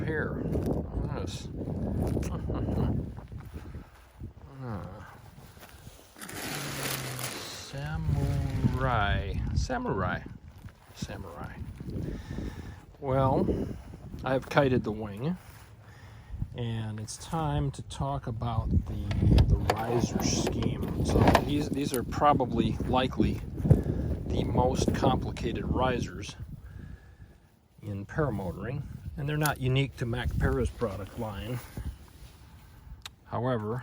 here. Look at this. Samurai. Well, I've kited the wing, and it's time to talk about the riser scheme. So these are probably likely the most complicated risers in paramotoring, and they're not unique to MacPara's product line. However,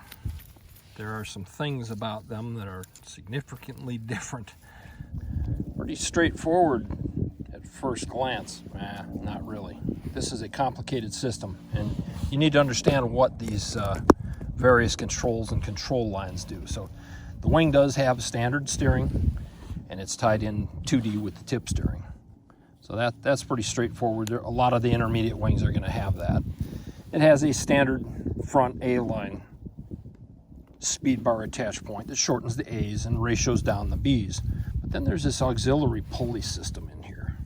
there are some things about them that are significantly different. Pretty straightforward at first glance. Not really. This is a complicated system, and you need to understand what these various controls and control lines do. So the wing does have standard steering, and it's tied in 2D with the tip steering. So that's pretty straightforward. A lot of the intermediate wings are going to have that. It has a standard front A-line speed bar attach point that shortens the A's and ratios down the B's. But then there's this auxiliary pulley system in here.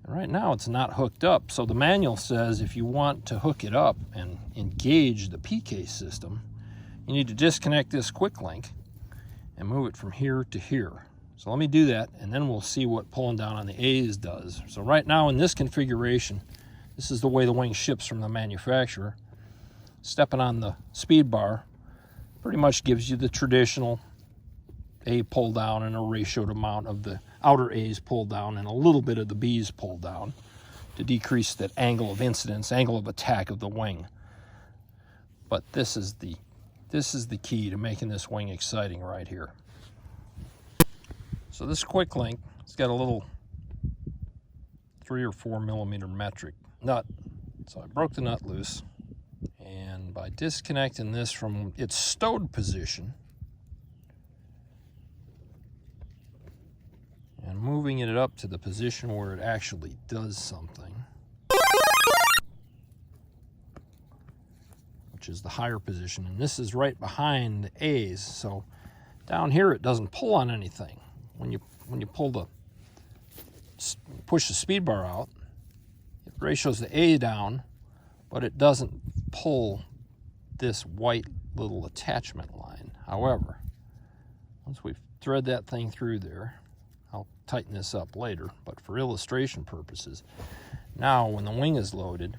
And right now it's not hooked up, so the manual says if you want to hook it up and engage the PK system, you need to disconnect this quick link and move it from here to here. So let me do that, and then we'll see what pulling down on the A's does. So right now in this configuration, this is the way the wing ships from the manufacturer. Stepping on the speed bar pretty much gives you the traditional A pull down and a ratioed amount of the outer A's pulled down and a little bit of the B's pulled down to decrease that angle of incidence, angle of attack of the wing. But this is the key to making this wing exciting right here. So this quick link, it's got a little 3 or 4 millimeter metric nut. So I broke the nut loose, and by disconnecting this from its stowed position and moving it up to the position where it actually does something, which is the higher position, and this is right behind the A's, so down here it doesn't pull on anything. When you push the speed bar out, it ratios the A down, but it doesn't pull this white little attachment line. However, once we thread that thing through there, I'll tighten this up later, but for illustration purposes, now when the wing is loaded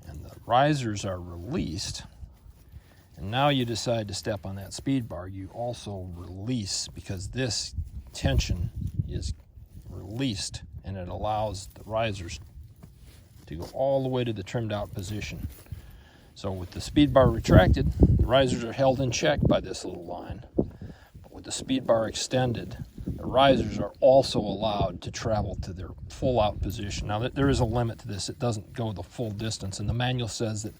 and the risers are released, and now you decide to step on that speed bar, you also release, because this tension is released and it allows the risers to go all the way to the trimmed out position. So with the speed bar retracted, the risers are held in check by this little line. But with the speed bar extended, the risers are also allowed to travel to their full out position. Now there is a limit to this. It doesn't go the full distance, and the manual says that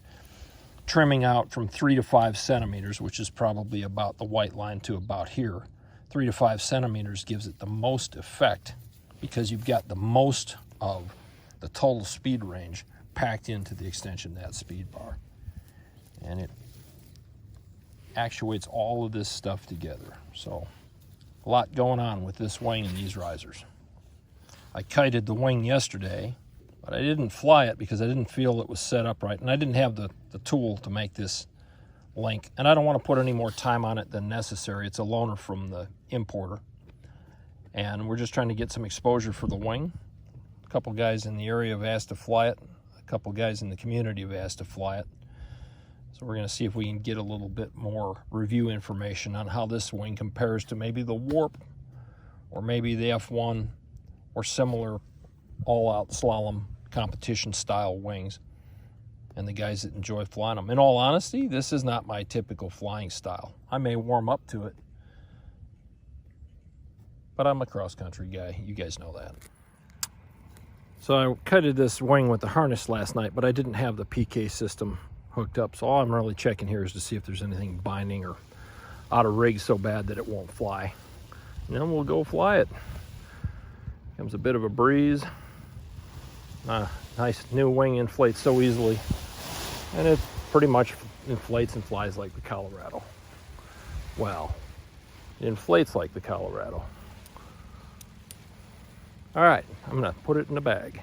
trimming out from 3 to 5 centimeters, which is probably about the white line to about here, 3 to 5 centimeters gives it the most effect, because you've got the most of the total speed range packed into the extension of that speed bar. And it actuates all of this stuff together. So a lot going on with this wing and these risers. I kited the wing yesterday, but I didn't fly it because I didn't feel it was set up right, and I didn't have the tool to make this link, and I don't want to put any more time on it than necessary. It's a loaner from the importer, and we're just trying to get some exposure for the wing. A couple guys in the area have asked to fly it. A couple guys in the community have asked to fly it. So we're going to see if we can get a little bit more review information on how this wing compares to maybe the Warp, or maybe the F1, or similar all-out slalom competition style wings, and the guys that enjoy flying them. In all honesty, this is not my typical flying style. I may warm up to it, but I'm a cross-country guy. You guys know that. So I kited this wing with the harness last night, but I didn't have the PK system hooked up, so all I'm really checking here is to see if there's anything binding or out of rig so bad that it won't fly. And then we'll go fly it. Comes a bit of a breeze. Nice new wing inflates so easily, and it pretty much inflates and flies like the Colorado. Well, it inflates like the Colorado. All right, I'm gonna put it in the bag.